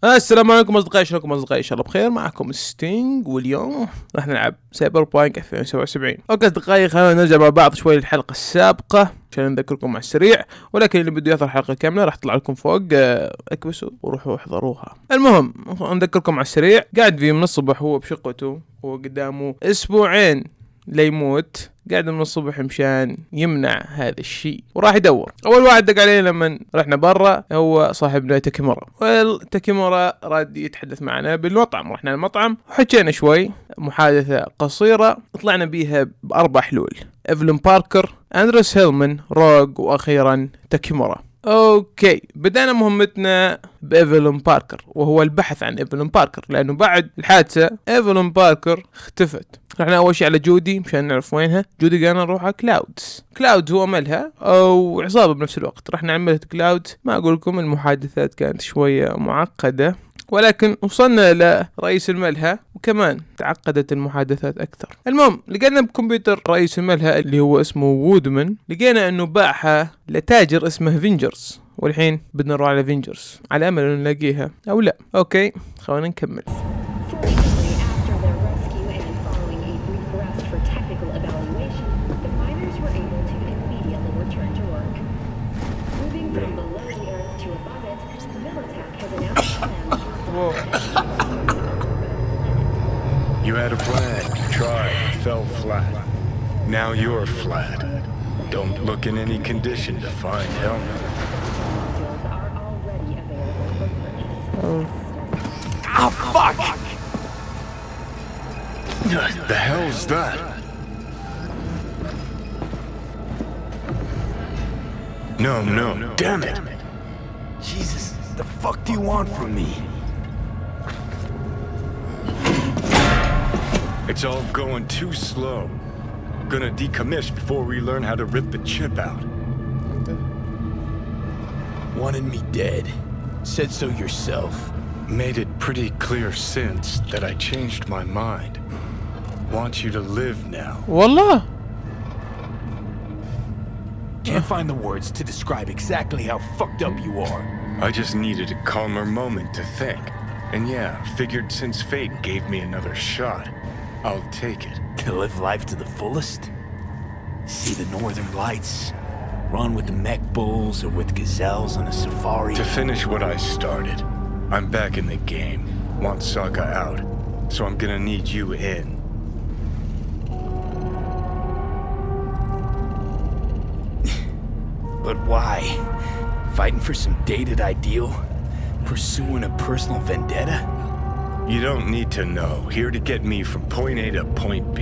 السلام عليكم اصدقائي، شلونكم اصدقائي؟ ان شاء الله بخير. معكم ستينج، واليوم راح نلعب سايبر بانك 2077. اوكي اصدقائي، خلينا نرجع مع بعض شوي للحلقه السابقه عشان نذكركم على السريع، ولكن اللي بده يحضر الحلقه كامله راح تطلع لكم فوق، اكبسوا وروحوا احضروها. المهم نذكركم على السريع، قاعد في من الصبح هو بشقته وقدامه اسبوعين ليموت، قاعد من الصبح مشان يمنع هذا الشيء، وراح يدور. اول واحد دق عليه لما رحنا برا هو صاحبنا تاكيمورا، والتاكيمورا راد يتحدث معنا بالمطعم. رحنا المطعم وحكينا شوي، محادثة قصيرة طلعنا بيها بأربع حلول: إيفلين باركر، أندريس هيلمن، روغ، وأخيرا تاكيمورا. اوكي، بدأنا مهمتنا بإيفلين باركر، وهو البحث عن إيفلين باركر، لأنه بعد الحادثة إيفلين باركر اختفت. رحنا أول شيء على جودي مشان نعرف وينها. جودي قالنا نروح على كلاود هو ملها أو عصابة بنفس الوقت. رحنا عملت كلاود. ما أقول لكم المحادثات كانت شوية معقدة، ولكن وصلنا لرئيس الملهى وكمان تعقدت المحادثات أكثر. المهم لقينا بكمبيوتر رئيس الملهى اللي هو اسمه وودمان، لقينا أنه باعها لتاجر اسمه فينجرز، والحين بدنا نروح على فينجرز على أمل أن نلاقيها أو لا. أوكي خلينا نكمل. You had a plan, tried, fell flat. Now you're flat. Don't look in any condition to find helmet. Oh, fuck! The hell's that? No, damn it! Jesus, the fuck do you want from me? It's all going too slow. Gonna decommission before we learn how to rip the chip out. Wanted me dead. Said so yourself. Made it pretty clear since that I changed my mind. Want you to live now. والله Can't find the words to describe exactly how fucked up you are. I just needed a calmer moment to think. And yeah, figured since fate gave me another shot, I'll take it. To live life to the fullest? See the northern lights? Run with the mech bulls or with gazelles on a safari? To finish what I started, I'm back in the game. Want Sokka out, so I'm gonna need you in. But why? Fighting for some dated ideal? Pursuing a personal vendetta? You don't need to know. Here to get me from point A to point B.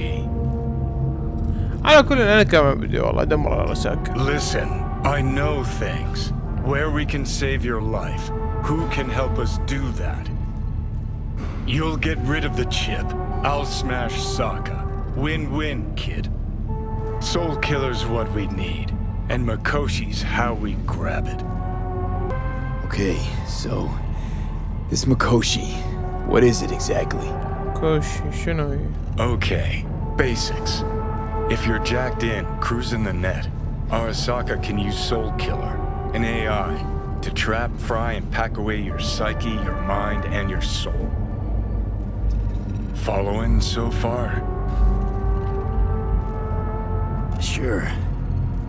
على كل أنا كمان بدي والله أدمر على ساكا. Listen, I know things. Where we can save your life. Who can help us do that? You'll get rid of the chip. I'll smash Sokka. Win-win, kid. Soul Killer's what we need. And Makoshi's how we grab it. Okay, so... this Mikoshi, what is it exactly? كوشي شنو هي؟ Okay, basics. If you're jacked in, cruising the net, Arasaka can use Soul Killer, an AI, to trap, fry, and pack away your psyche, your mind, and your soul. Following so far? Sure.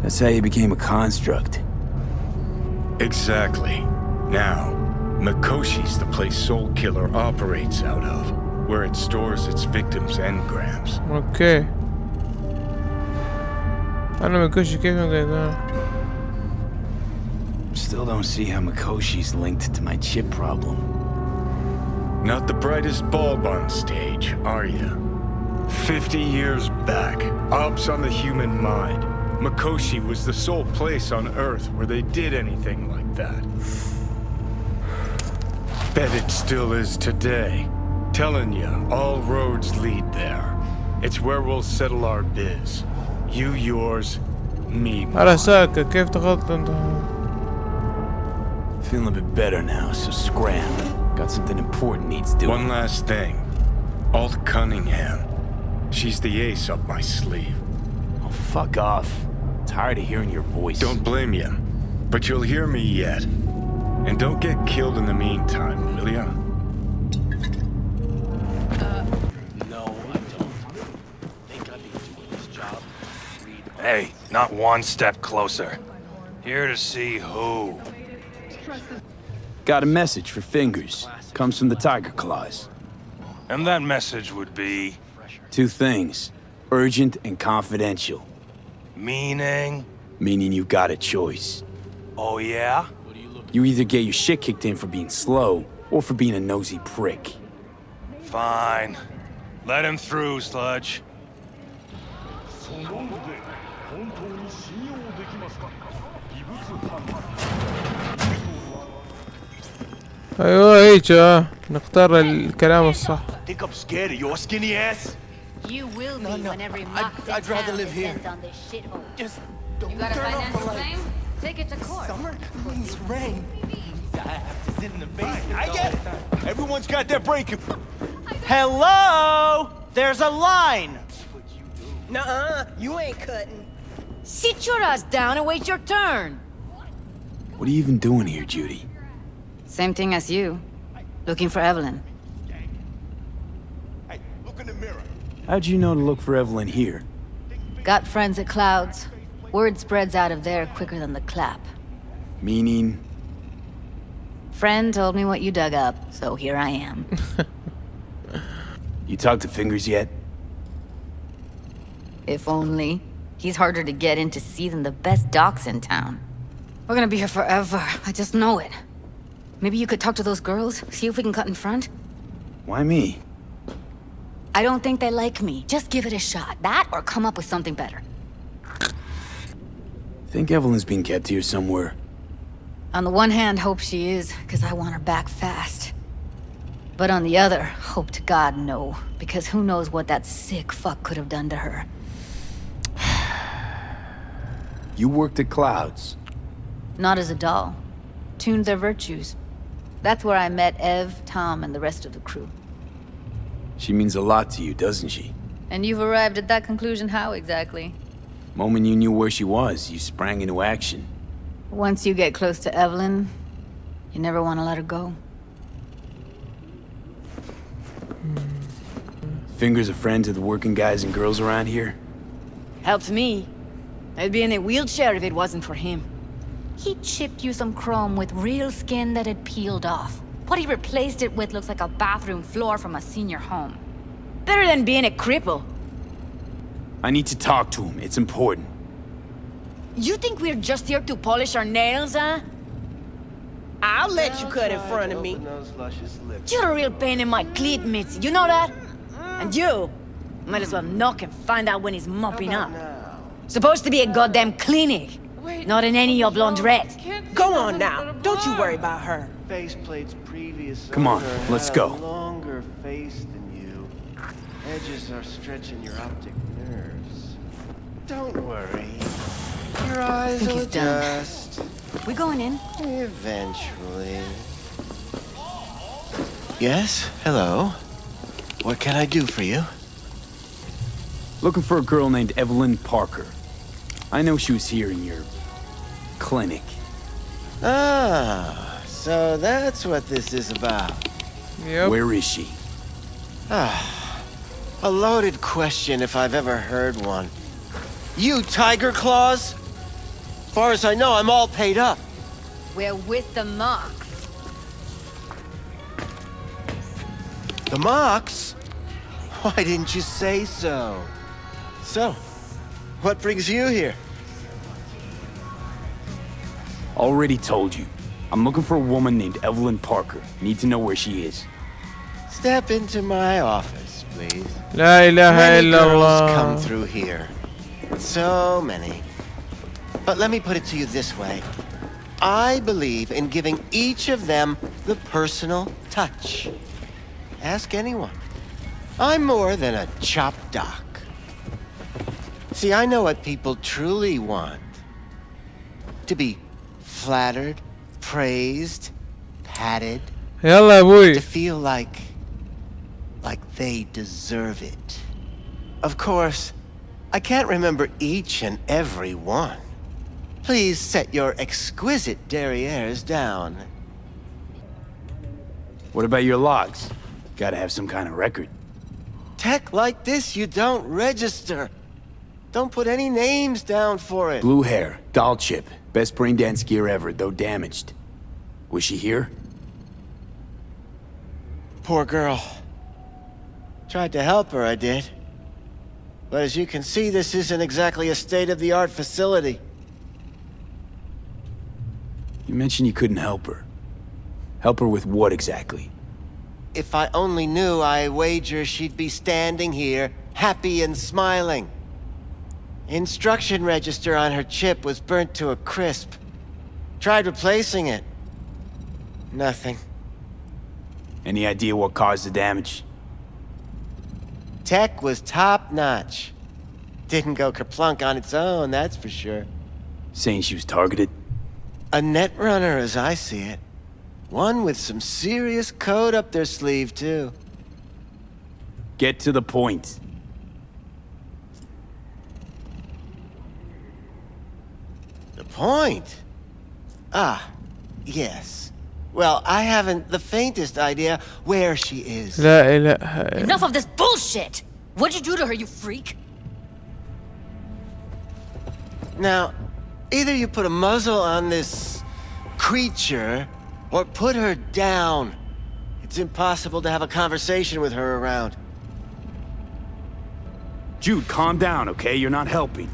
That's how you became a construct. Exactly. Now, Makoshi's the place Soul Killer operates out of, where it stores its victims' engrams. اوكي انا ما كوشي كيف نقدر. Still don't see how Makoshi's linked to my chip problem. Not the brightest bulb on stage, are you? 50 years back, ops on the human mind. Makoshi was the sole place on Earth where they did anything like that. Bet it still is today. Telling you, all roads lead there. It's where we'll settle our biz. You yours, me mine. على ساكا كيف تخطط انت؟ Feeling a bit better now, so scram. Got something important needs doing. One last thing. Alt Cunningham. She's the ace up my sleeve. Oh, fuck off. Tired of hearing your voice. Don't blame you, but you'll hear me yet. And don't get killed in the meantime, will ya? No, I don't. Think I'd be doing this job. Hey, not one step closer. Here to see who. Got a message for Fingers. Comes from the Tiger Claws. And that message would be... Two things. Urgent and confidential. Meaning? Meaning you got a choice. Oh yeah? You either get your shit kicked in for being slow, or for being a nosy prick. Fine. Let him through, Sludge. ايوه هيك نختار الكلام الصح. Think I'm scared of your skinny ass? You will be when every mock I'd rather live here. on this shithole. Just don't You got a turn off the financial lights. claim? Take it to court. Summer means rain. I have to sit in the basement. I get it. Everyone's got their break. Hello! There's a line! Nuh-uh, you ain't cutting. Sit your ass down and wait your turn. What are you even doing here, Judy? Same thing as you. Looking for Evelyn. Hey, look in the mirror. How'd you know to look for Evelyn here? Got friends at Clouds. Word spreads out of there quicker than the clap. Meaning? Friend told me what you dug up, so here I am. You talked to Fingers yet? If only. He's harder to get in to see than the best docs in town. We're gonna be here forever. I just know it. Maybe you could talk to those girls, see if we can cut in front? Why me? I don't think they like me. Just give it a shot. That or come up with something better. Think Evelyn's being kept here somewhere. On the one hand, hope she is, because I want her back fast. But on the other, hope to God no, because who knows what that sick fuck could have done to her. You worked at Clouds. Not as a doll. Tuned their virtues. That's where I met Ev, Tom, and the rest of the crew. She means a lot to you, doesn't she? And you've arrived at that conclusion how exactly? Moment you knew where she was, you sprang into action. Once you get close to Evelyn, you never want to let her go. Fingers a friend to the working guys and girls around here? Helped me. I'd be in a wheelchair if it wasn't for him. He chipped you some chrome with real skin that had peeled off. What he replaced it with looks like a bathroom floor from a senior home. Better than being a cripple. I need to talk to him. It's important. You think we're just here to polish our nails, huh? I'll let you cut in front of me. You're a real pain in my cleat mitts, you know that? And you might as well knock and find out when he's mopping up. Supposed to be a goddamn clinic, not in any of laundrette. Go on now. Don't you worry about her. Faceplate's previous Come on, owner let's had go. a longer face than you. Edges are stretching your optic nerves. Don't worry. Your eyes think will he's done. adjust. We going in? Eventually. Yes? Hello? What can I do for you? Looking for a girl named Evelyn Parker. I know she was here in your... clinic. Ah, so that's what this is about. Yep. Where is she? A loaded question if I've ever heard one. You Tiger Claws? Far as I know, I'm all paid up. We're with the Mox. The Mox? Why didn't you say so? So, what brings you here? Already told you. I'm looking for a woman named Evelyn Parker. Need to know where she is. Step into my office, please. لا إله Many إلا girls come الله. through here. So many. But let me put it to you this way. I believe in giving each of them the personal touch. Ask anyone. I'm more than a chop doc. See, I know what people truly want. To be flattered, praised, patted, يلا يا ابوي. to feel like they deserve it. Of course, I can't remember each and every one. Please set your exquisite derrieres down. What about your logs? Gotta have some kind of record. Tech like this, you don't register. Don't put any names down for it. Blue hair, doll chip. Best brain dance gear ever, though damaged. Was she here? Poor girl. Tried to help her, I did. But as you can see, this isn't exactly a state-of-the-art facility. You mentioned you couldn't help her. Help her with what exactly? If I only knew, I wager she'd be standing here, happy and smiling. Instruction register on her chip was burnt to a crisp. Tried replacing it. Nothing. Any idea what caused the damage? Tech was top-notch. Didn't go kerplunk on its own, that's for sure. Saying she was targeted? A net runner, as I see it. One with some serious code up their sleeve, too. Get to the point. The point? Ah, yes. Well, I haven't the faintest idea where she is. لا إله. Enough of this bullshit! What'd you do to her, you freak? Now, either you put a muzzle on this creature, or put her down. It's impossible to have a conversation with her around. Jude, calm down, okay? You're not helping.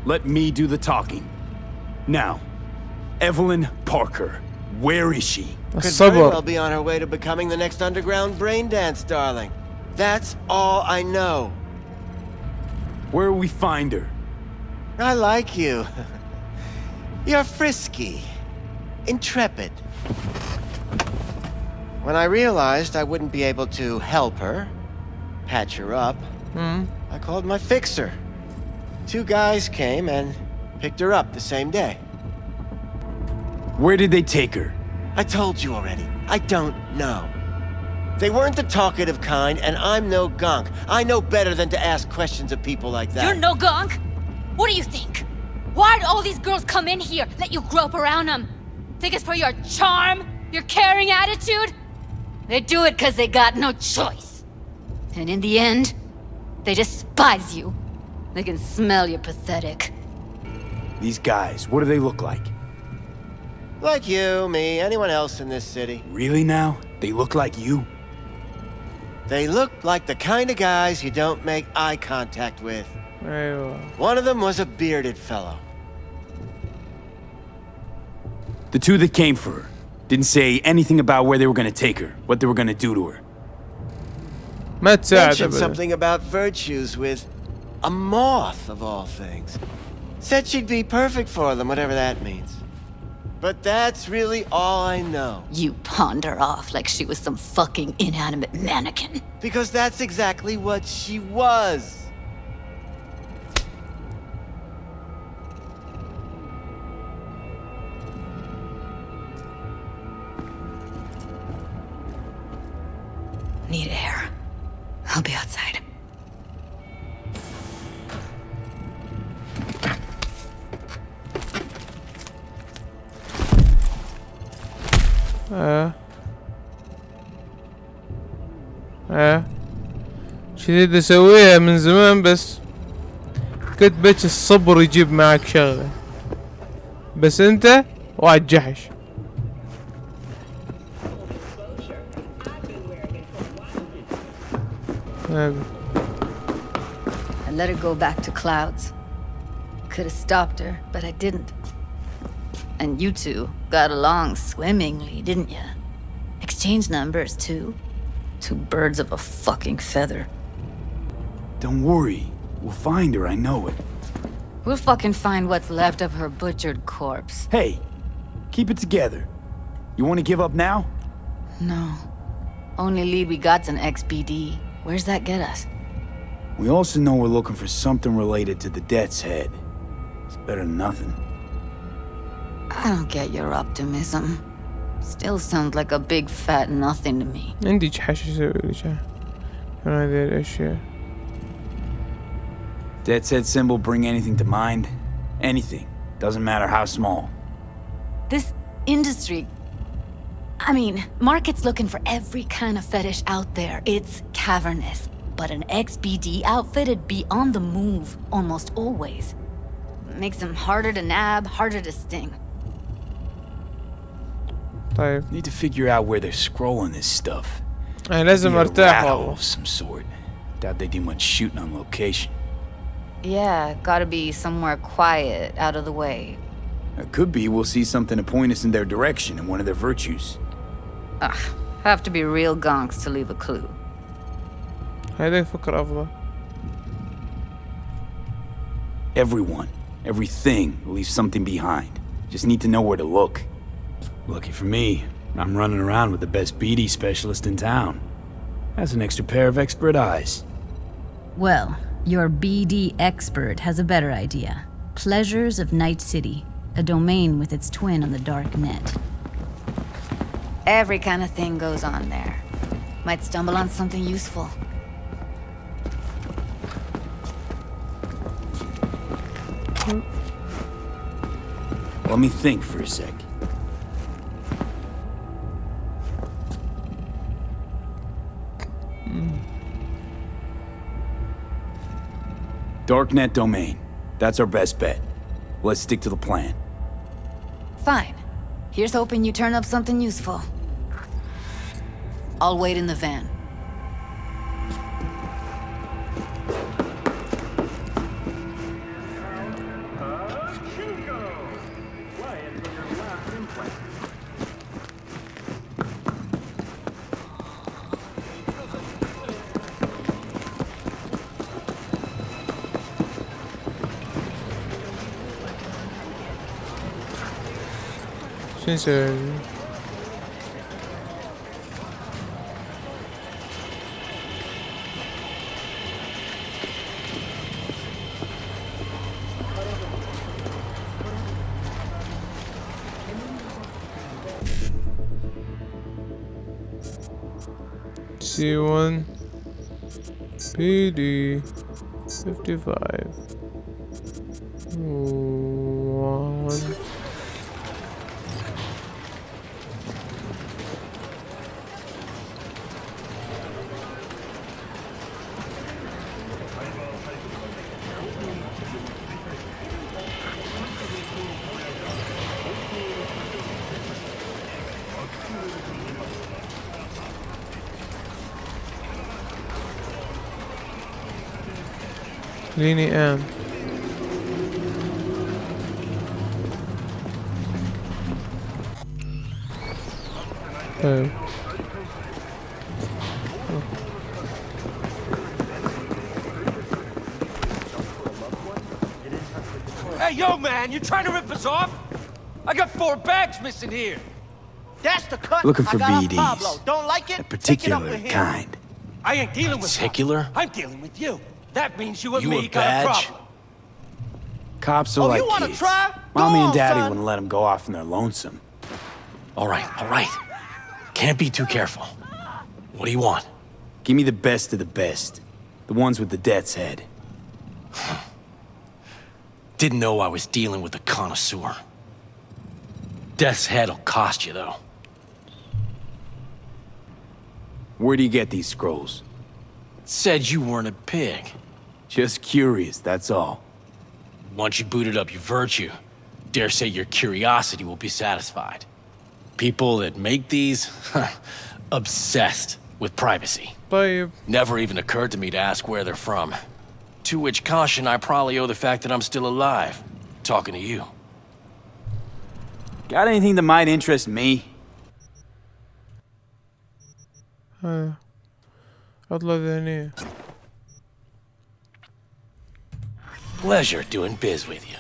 Let me do the talking. Now, Evelyn Parker, where is she? Could very well الصبر. be on her way to becoming the next underground brain dance darling. That's all I know. Where will we find her? I like you. You're frisky, intrepid. When I realized I wouldn't be able to help her, patch her up, I called my fixer. 2 guys came and picked her up the same day. Where did they take her? I told you already. I don't know. They weren't the talkative kind, and I'm no gonk. I know better than to ask questions of people like that. You're no gonk? What do you think? Why'd all these girls come in here, let you grope around them? Think it's for your charm? Your caring attitude? They do it because they got no choice. And in the end, they despise you. They can smell you're pathetic. These guys, what do they look like? Like you, me, anyone else in this city. Really now? They look like you? They look like the kind of guys you don't make eye contact with. أيوة. One of them was a bearded fellow. The 2 that came for her didn't say anything about where they were gonna take her, what they were gonna do to her. ما تساعد Mentioned أبدا. something about virtues with a moth, of all things. Said she'd be perfect for them, whatever that means. But that's really all I know. You pawned her off like she was some fucking inanimate mannequin. Because that's exactly what she was. Need air. I'll be outside. شديد اسويها من زمان بس كنت بك الصبر يجيب معك شغله بس انت واحد جحش. I let her go back to Clouds. Could have stopped her, but I didn't. And you 2 got along swimmingly, didn't ya? Exchanged numbers, too. 2 birds of a fucking feather. Don't worry. We'll find her, I know it. We'll fucking find what's left of her butchered corpse. Hey, keep it together. You want to give up now? No. Only lead we got's an XBD. Where's that get us? We also know we're looking for something related to the Death's Head. It's better than nothing. I don't get your optimism. Still sounds like a big fat nothing to me. عندي جحش اسوي لك هذه الاشياء. Death's Head symbol bring anything to mind? Anything. Doesn't matter how small. This industry... I mean, Market's looking for every kind of fetish out there. It's cavernous. But an ex-BD outfit'd be on the move, almost always. Makes them harder to nab, harder to sting. طيب Need to figure out where they're scrolling this stuff. يعني لازم Be a ارتاح rat hole والله. of some sort. Doubt they do much shooting on location. Yeah, gotta be somewhere quiet, out of the way. It could be we'll see something to point us in their direction and one of their virtues. Ugh, have to be real gonks to leave a clue. هذه فكرة أفضل. Everyone, everything leaves something behind. Just need to know where to look. Lucky for me, I'm running around with the best BD specialist in town. Has an extra pair of expert eyes. Well, your BD expert has a better idea. Pleasures of Night City, a domain with its twin on the dark net. Every kind of thing goes on there. Might stumble on something useful. Let me think for a sec. Darknet domain. That's our best bet. Let's stick to the plan. Fine. Here's hoping you turn up something useful. I'll wait in the van. شو نسوي؟ C1 PD 55 1 ليني آن طيب Hey, yo, man, you trying to rip us off? I got 4 bags missing here. That's the cut. Looking for I got off BDs. Pablo. Don't like it? A Take it up particular with him. kind. I ain't dealing with Particular? I'm dealing with you. That means you and You me a got a badge? problem. Cops are Oh, like you wanna kids. try? Mommy Go and on, Daddy son. wouldn't let them go off in their lonesome. All right. Can't be too careful. What do you want? Give me the best of the best. The ones with the death's head. Didn't know I was dealing with a connoisseur. Death's head'll cost you, though. Where do you get these scrolls? Said you weren't a pig. Just curious, that's all. Once you booted up your virtue, dare say your curiosity will be satisfied. People that make these, obsessed with privacy. طيب Never even occurred to me to ask where they're from. To which caution I probably owe the fact that I'm still alive, talking to you. Got anything that might interest me? عطلة ذهنية Pleasure doing biz with you.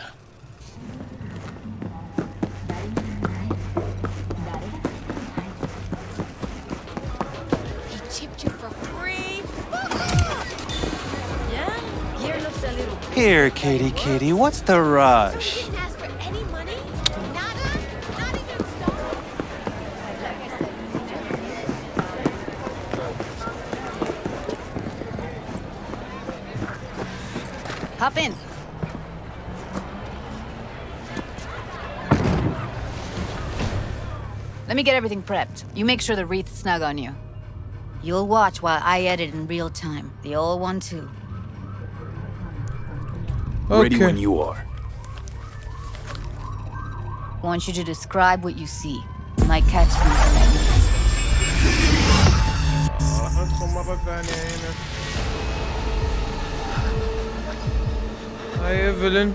He chipped you for free. Yeah? Gear looks a little. Here, kitty, what's the rush? Didn't ask for any money. Nada. Not even stars. Hop in. Let me get everything prepped. You make sure the wreath's snug on you. You'll watch while I edit in real time. The old one too. Ready when you are. I want you to describe what you see. You might catch something that means. ادخل مرة ثانية هنا. هاي ايفلين.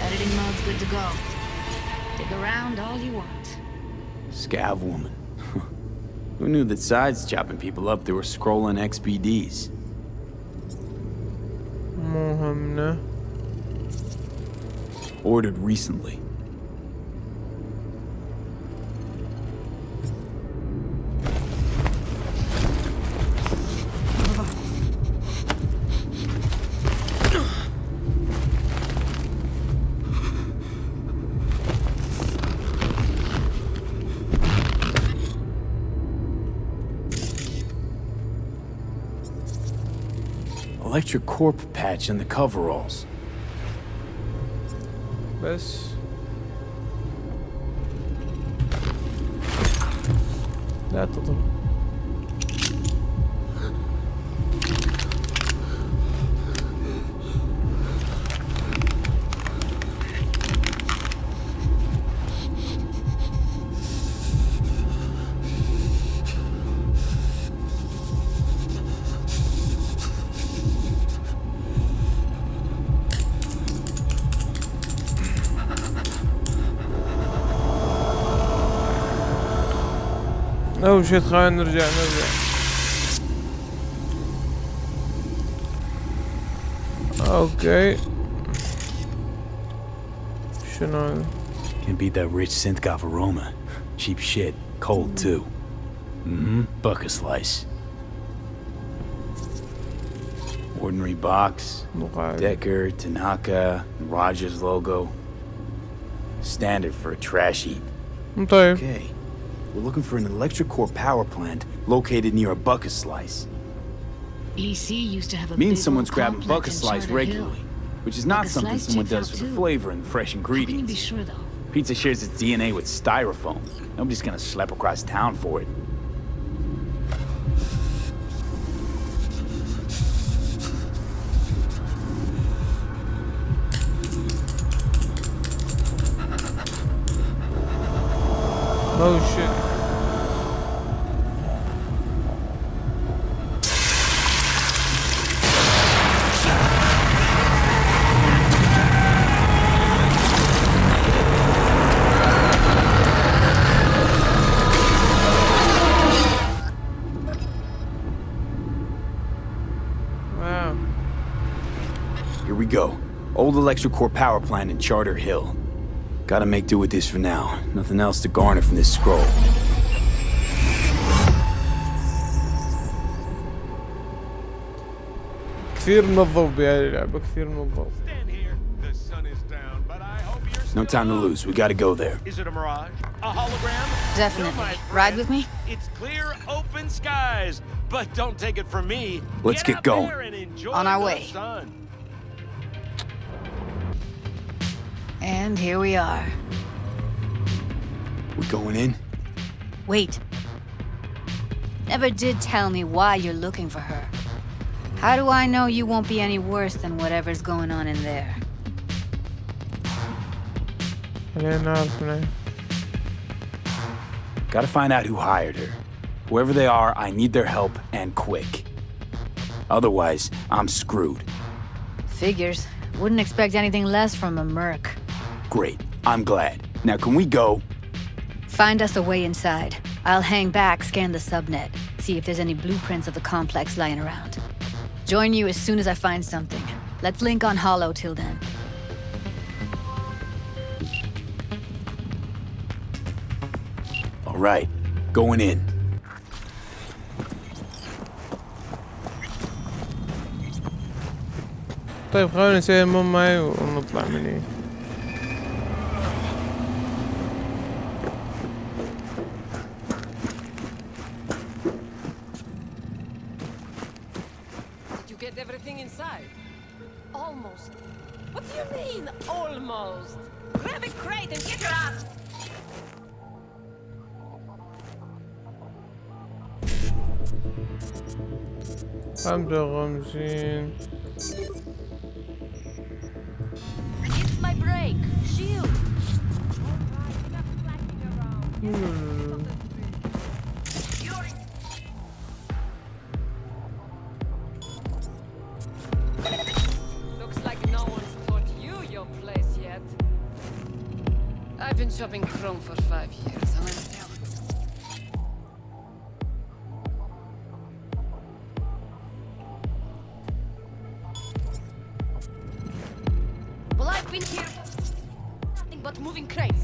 Editing mode's good to go. Dig around all you want. Scav woman. Who knew that sides chopping people up, they were scrolling XPDs? مهمنا. Ordered recently. Electric corp patch in the coveralls. بس لا تضرب. أول شيء خلينا نرجع اوكي شنو Can't beat that rich synth-goth aroma. Cheap shit. Cold too. Bucket slice. Ordinary box. Decker, Tanaka, and Rogers logo. Standard for a trash heap. Okay. We're looking for an electric core power plant located near a bucket slice. EC used to have a Means big someone's old grabbing complex bucket in slice Charter regularly, Hill. which is not Bucket something slice someone checks does out for the too. flavor and fresh How can you ingredients. be sure though? Pizza shares its DNA with styrofoam. Nobody's gonna schlep across town for it. Oh shit. Wow. Here we go. Old electric core power plant in Charter Hill. Gotta make do with this for now. Nothing else to garner from this scroll. كثير منظف بهذه اللعبة كثير منظف. No time to lose. We gotta go there. Is it a mirage? A hologram? Definitely. Ride with me? It's clear, open skies. But don't take it from me. Let's get going. On our way. And here we are. We going in? Wait. Never did tell me why you're looking for her. How do I know you won't be any worse than whatever's going on in there? Gotta find out who hired her. Whoever they are, I need their help and quick. Otherwise, I'm screwed. Figures. Wouldn't expect anything less from a merc. Great. I'm glad. Now can we go? Find us a way inside. I'll hang back, scan the subnet, see if there's any blueprints of the complex lying around. Join you as soon as I find something. Let's link on Hollow till then. All right. Going in. طيب خلونا نسوي المهم معي ونطلع من هنا. Did you get everything inside? Almost. What do you mean, almost? Grab a crate and get her out. خمسة وخمسين. It's my break. Shield. Looks like no one's taught you your place yet. I've been shopping Chrome for 5 years, and I'm telling you. Well, I've been here. Nothing but moving crates.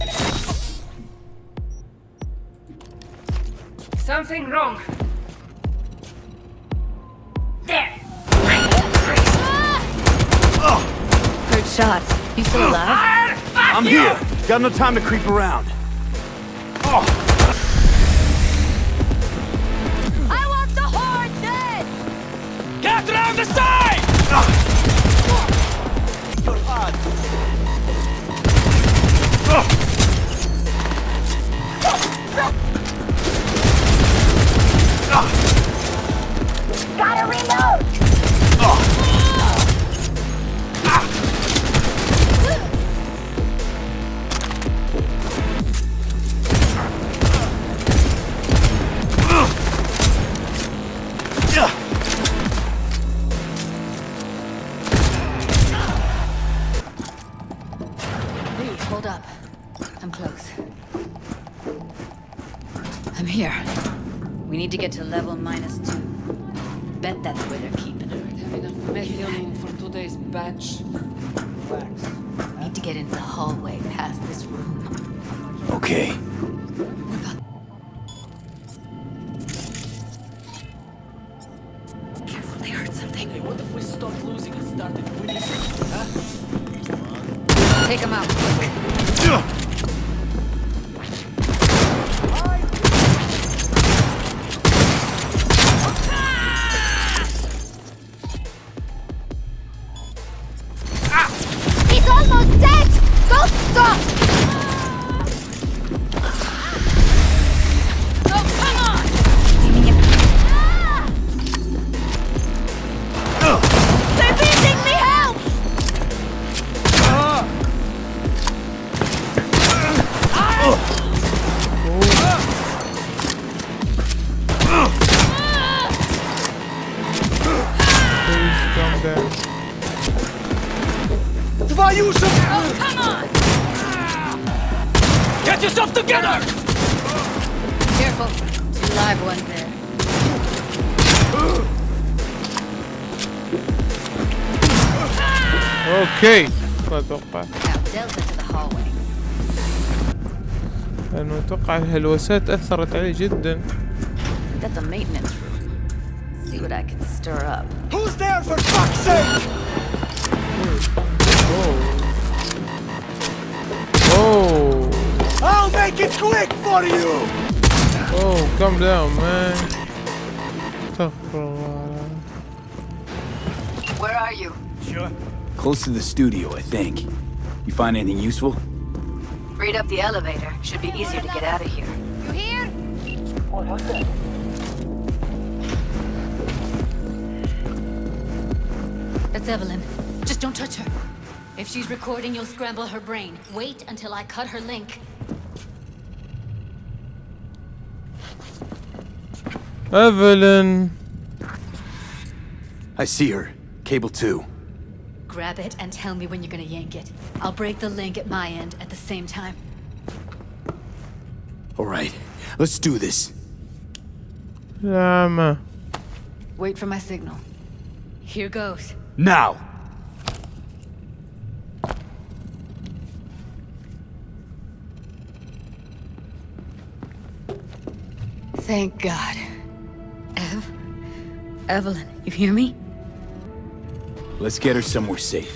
Something wrong. There. Heard shots. You still alive? I'm here. Got no time to creep around. I want the horde dead. Get around the side! Gotta reload. Wait, hold up. I'm close. I'm here. We need to get to level -2. Bet that's where they're keeping her. Have enough methionine for today's batch. Need to get into the hallway past this room. Okay. Careful, they heard something. Hey, what if we stopped losing and started winning? Huh? Take him out. He's almost dead! Go stop! Oh, come on! Aiming it. They're beating me! Help! Please calm down. Oh, come on! Get yourself together! Careful. 2 live ones there. اوكي ما اتوقع. Now, Delta to the hallway. لانه اتوقع الهلوسات اثرت عليه جدا. That's a maintenance room. See what I can stir up. Who's there for fuck's sake? Oh. I'll make it quick for you! Oh, calm down, man. استغفر الله. Where are you? Sure. Close to the studio, I think. You find anything useful? Freed up the elevator. Should be easier to get out of here. You hear? That's Evelyn. Just don't touch her. If she's recording, you'll scramble her brain. Wait until I cut her link. Evelyn. I see her. Cable 2. Grab it and tell me when you're gonna yank it. I'll break the link at my end at the same time. Alright, let's do this. Llama. Wait for my signal. Here goes. Now! Thank God. Evelyn, you hear me? Let's get her somewhere safe.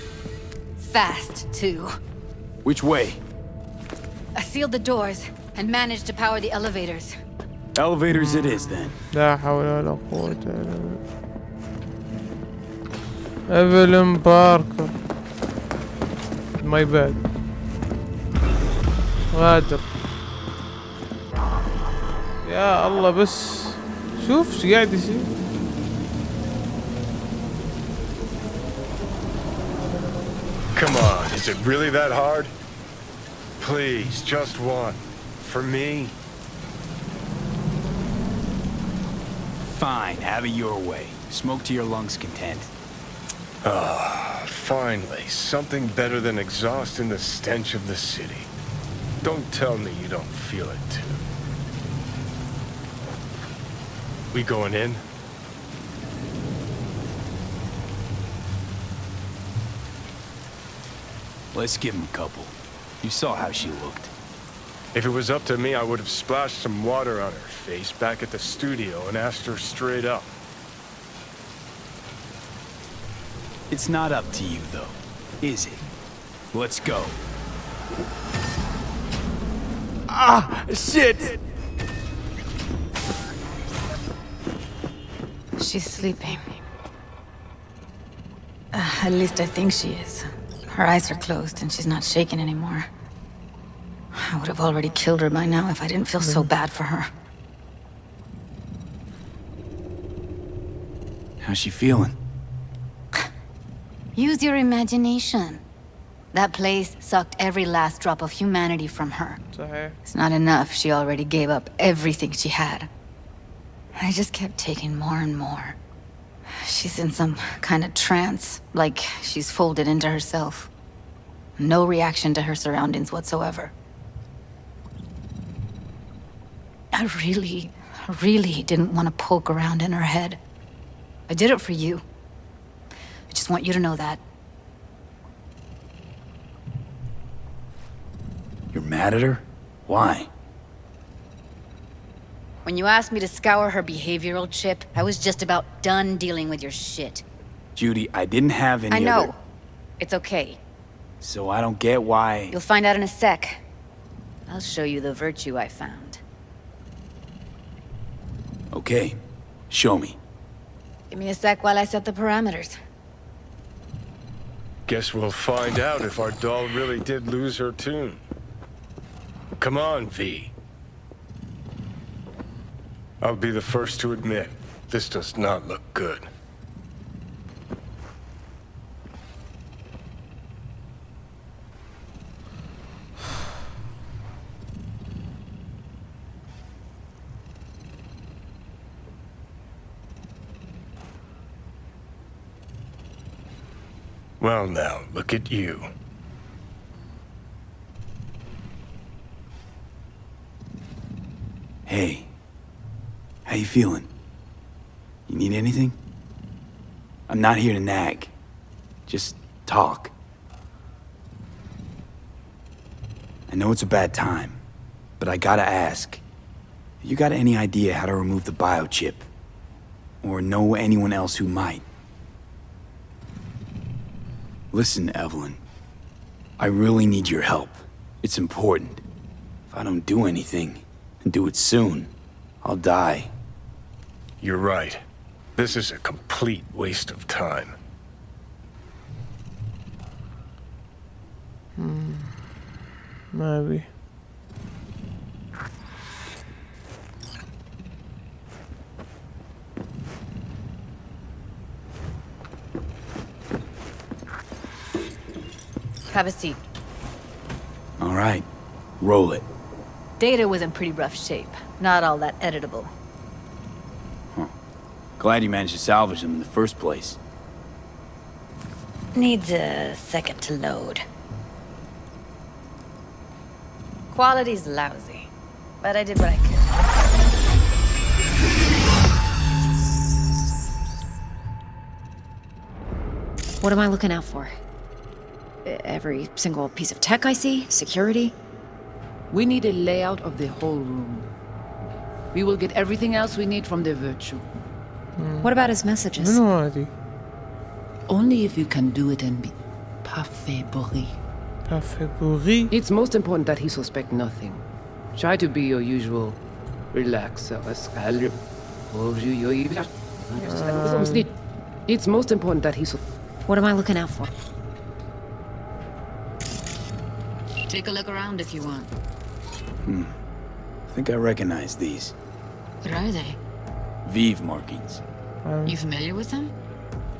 Fast, too. Which way? I sealed the doors and managed to power the elevators. Elevators it is, then. لا حول ولا قوة إلا بالله. ايفلين باركر. ماي باد. غادر. يا الله بس شوف شو قاعد يصير. Come on, is it really that hard? Please, just one. For me? Fine, have it your way. Smoke to your lungs' content. Ah, finally, something better than exhaust in the stench of the city. Don't tell me you don't feel it too. We going in? Let's give him a couple. You saw how she looked. If it was up to me, I would have splashed some water on her face back at the studio and asked her straight up. It's not up to you, though, is it? Let's go. Ah, shit! She's sleeping. At least I think she is. Her eyes are closed and she's not shaking anymore. I would have already killed her by now if I didn't feel so bad for her. How's she feeling? Use your imagination. That place sucked every last drop of humanity from her. It's not enough. She already gave up everything she had. I just kept taking more and more. She's in some kind of trance, like she's folded into herself. No reaction to her surroundings whatsoever. I really didn't want to poke around in her head. I did it for you. I just want you to know that. You're mad at her? Why? When you asked me to scour her behavioral chip, I was just about done dealing with your shit. Judy, I didn't have any I know. other... It's okay. So I don't get why... You'll find out in a sec. I'll show you the virtue I found. Okay. Show me. Give me a sec while I set the parameters. Guess we'll find out if our doll really did lose her tune. Come on, V. I'll be the first to admit, this does not look good. Well now, look at you. Hey. How you feeling? You need anything? I'm not here to nag. Just talk. I know it's a bad time, but I gotta ask. You got any idea how to remove the biochip? Or know anyone else who might? Listen, Evelyn. I really need your help. It's important. If I don't do anything, and do it soon, I'll die. You're right. This is a complete waste of time. Maybe. Have a seat. All right. Roll it. Data was in pretty rough shape. Not all that editable. Huh. Glad you managed to salvage them in the first place. Needs a second to load. Quality's lousy, but I did what I could. What am I looking out for? Every single piece of tech I see? Security? We need a layout of the whole room. We will get everything else we need from the virtue. What about his messages? منو هذه؟ Only if you can do it and be parfait bourri. Parfait bourri. It's most important that he suspect nothing. Try to be your usual relax. It's most important that he What am I looking out for? Take a look around if you want. I think I recognize these. What are they? Vive markings. You familiar with them?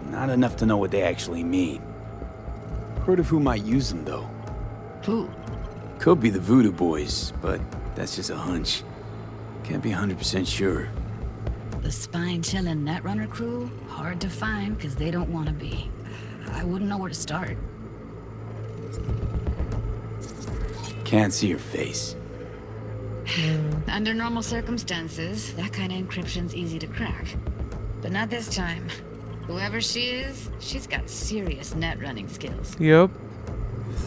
Not enough to know what they actually mean. Heard of who might use them, though. Who? Could be the Voodoo Boys, but that's just a hunch. Can't be 100% sure. The spine-chilling Netrunner crew? Hard to find, because they don't want to be. I wouldn't know where to start. Can't see her face. Under normal circumstances, that kind of encryption's easy to crack. But not this time. Whoever she is, she's got serious net running skills. Yep.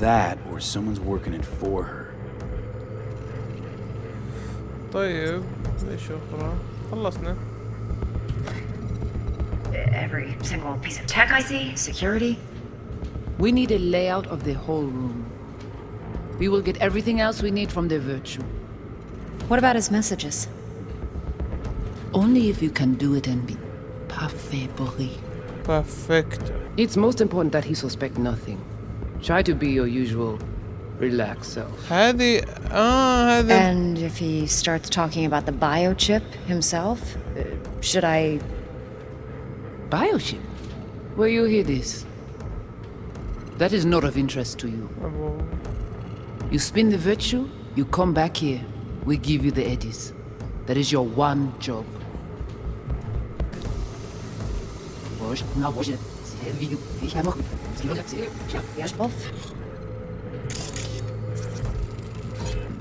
That, or someone's working it for her. طيب ليش أخرى؟ خلصنا. Every single piece of tech I see, security. We need a layout of the whole room. We will get everything else we need from the virtue. What about his messages? Only if you can do it and be parfait bourri. Perfect. It's most important that he suspect nothing. Try to be your usual relaxed self. هذه هذه. And if he starts talking about the biochip himself, should I... Biochip? Where you hear this? That is not of interest to you. You spin the virtue, you come back here. We give you the eddies. That is your one job.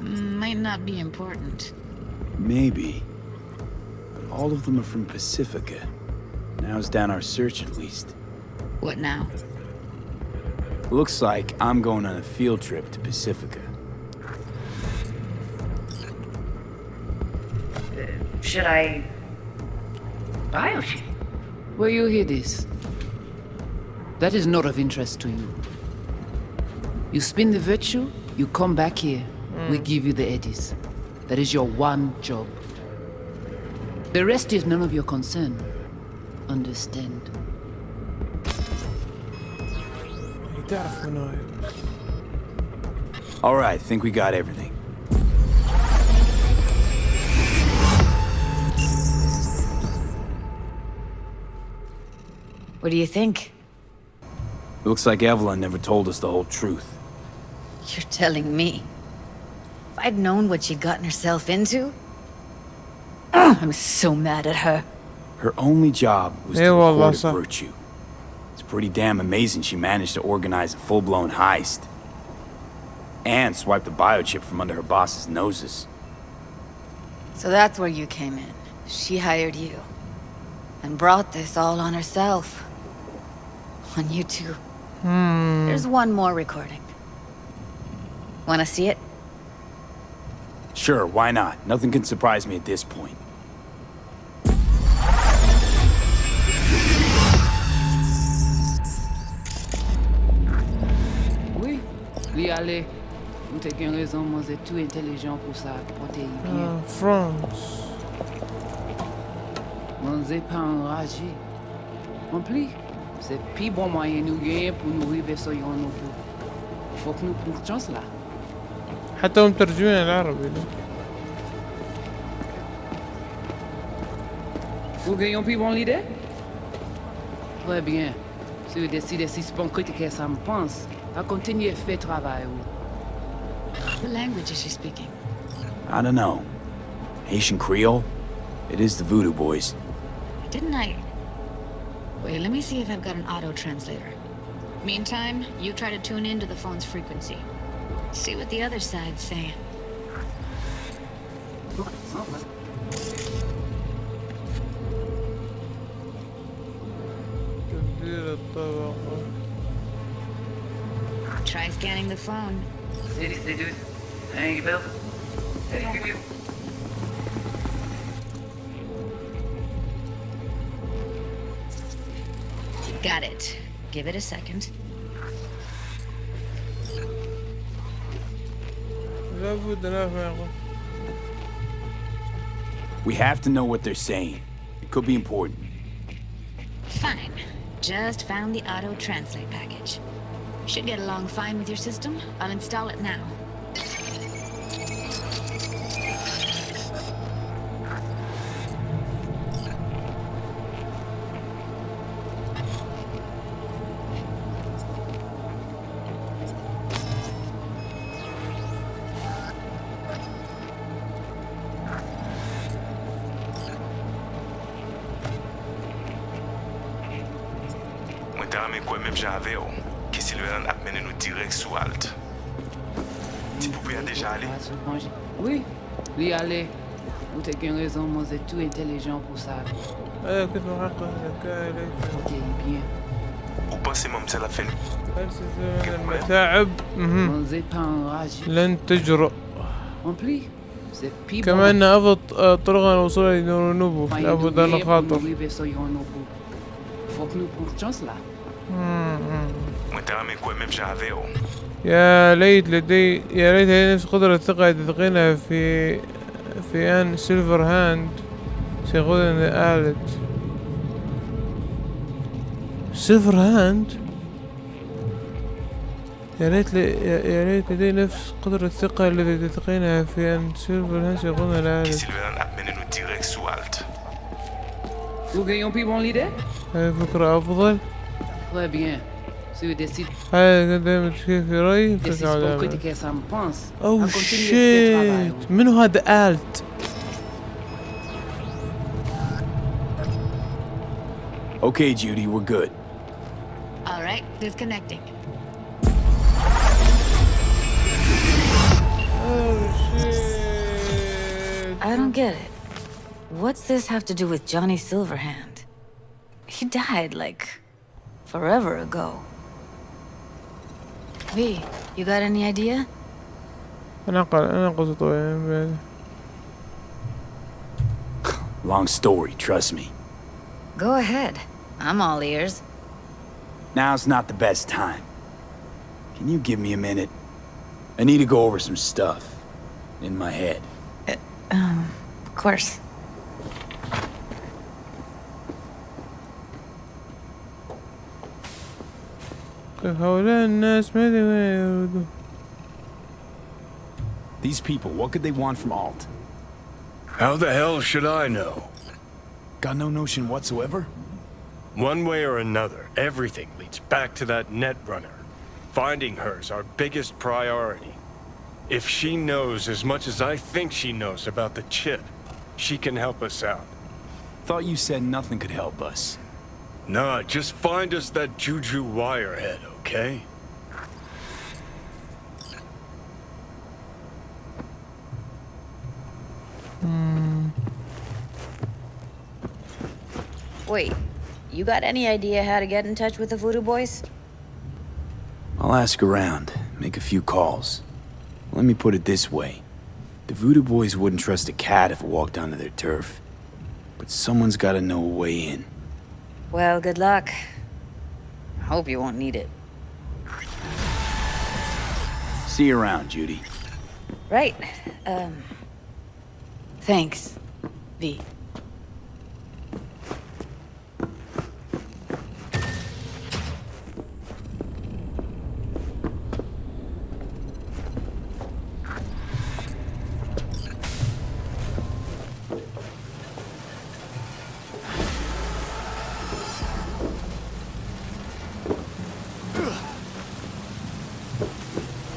Might not be important. Maybe. But all of them are from Pacifica. Now's down our search at least. What now? Looks like I'm going on a field trip to Pacifica. Should I... Biochip? Where you hear this? That is not of interest to you. You spin the virtue, you come back here. We give you the eddies. That is your one job. The rest is none of your concern. Understand? All right, think we got everything. What do you think? Looks like Evelyn never told us the whole truth. You're telling me? If I'd known what she'd gotten herself into... I'm so mad at her. Her only job was to record a virtue. It's pretty damn amazing she managed to organize a full-blown heist. And swipe the biochip from under her boss's noses. So that's where you came in. She hired you. And brought this all on herself. On you two. There's one more recording. Wanna see it? Sure, why not? Nothing can surprise me at this point. Oui, li allez. Nous t'ai qu'une raison, moi c'est tout intelligent pour ça, pour t'y bien. France. Moi c'est pas enragé. En plus, c'est plus bon moyen nous gagner pour nous arriver sur yon nous. Faut que nous prenions chance là. حتى هم مترجمين العربي. Vous gagnez plus bon l'idée? Très bien. Si vous décidez si c'est bon critiquer ça me pense, à continuer à faire travail. What language is she speaking? I don't know. Haitian Creole? It is the Voodoo Boys. Didn't I? Wait, let me see if I've got an auto-translator. Meantime, you try to tune into the phone's frequency. See what the other side's saying. Try scanning the phone. Thank you, Bill. Got it. Give it a second. We have to know what they're saying. It could be important. Fine. Just found the auto translate package. Should get along fine with your system. I'll install it now. Que Sylvain a mené nous direct sous Alt. Tu pouvais déjà aller? Oui, lui aller. Vous avez une raison, moi c'est tout intelligent pour ça. Ok, bien. Ou pensez moi c'est la fin. المتاعب لن تجرؤ. كما أن أفضل طرق الوصول إلى نوبو لابد أن نخاطر. يا ليت لدي نفس قدرة الثقة تثقينها في أن سيلفر هاند سيقودني آلت. سيلفر هاند يا ليت لدي نفس قدرة الثقة التي تثقينها في أن سيلفر هاند سيقودني آلت. هاي فكرة أفضل. Très bien. Si vous décidez. هاي دائما تشكيك في رأيي. أوه شيت. منو هذا آلت؟ Okay, Judy, we're good. All right, disconnecting. Oh shit. I don't get it. What's this have to do with Johnny Silverhand? He died, like, forever ago. V, you got any idea? Long story, trust me. Go ahead. I'm all ears. Now's not the best time. Can you give me a minute? I need to go over some stuff in my head. Of course. These people, what could they want from Alt? How the hell should I know? Got no notion whatsoever? One way or another, everything leads back to that Netrunner. Finding her's our biggest priority. If she knows as much as I think she knows about the chip, she can help us out. Thought you said nothing could help us. Nah, just find us that Juju wirehead, okay? Wait, you got any idea how to get in touch with the Voodoo Boys? I'll ask around, make a few calls. Let me put it this way. The Voodoo Boys wouldn't trust a cat if it walked onto their turf. But someone's gotta know a way in. Well, good luck. Hope you won't need it. See you around, Judy. Right. Thanks, V.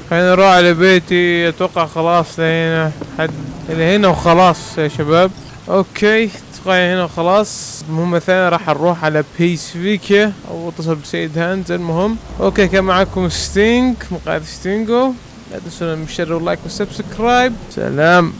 خلينا نروح على بيتي. اتوقع خلاص لهنا حد هنا وخلاص يا شباب. اوكي اتوقع هنا وخلاص. المهمة الثانية راح نروح على بيس فيكا او اتصل بسيد هانز. المهم اوكي كان معكم ستينج مقاعد ستينجو. لا تنسون الشير واللايك والسبسكرايب. سلام.